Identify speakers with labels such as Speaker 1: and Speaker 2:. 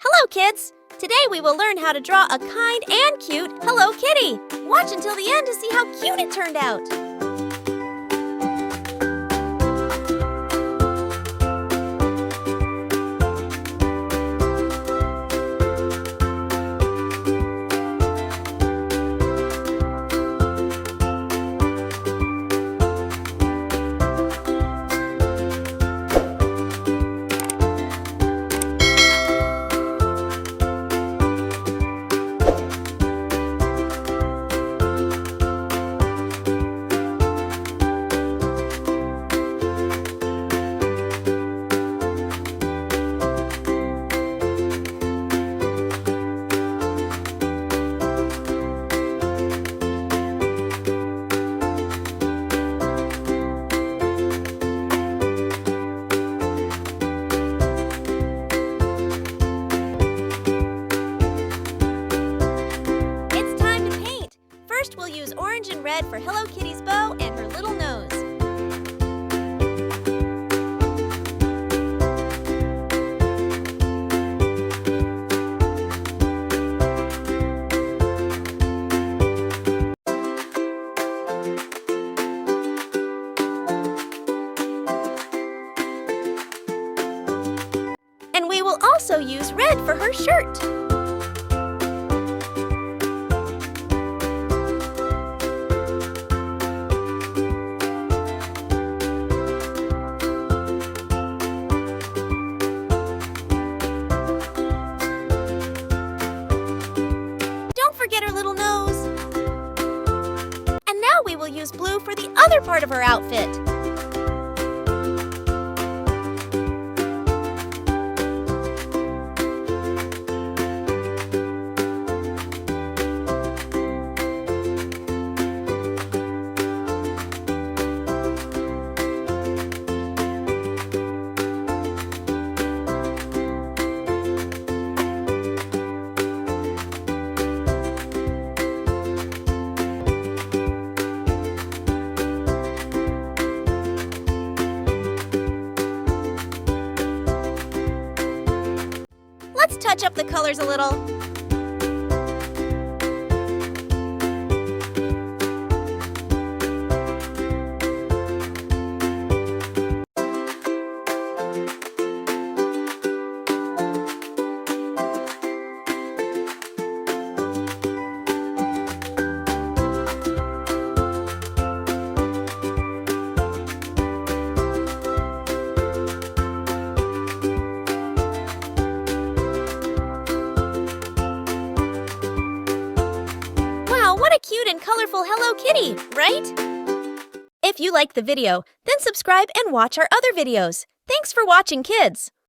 Speaker 1: Hello, kids! Today we will learn how to draw a kind and cute Hello Kitty. Watch until the end to see how cute it turned out. First, we'll use orange and red for Hello Kitty's bow and her little nose. And we will also use red for her shirt. Forget her little nose. And now we will use blue for the other part of her outfit. Let's touch up the colors a little. What a cute and colorful Hello Kitty, right? If you liked the video, then subscribe and watch our other videos. Thanks for watching, kids!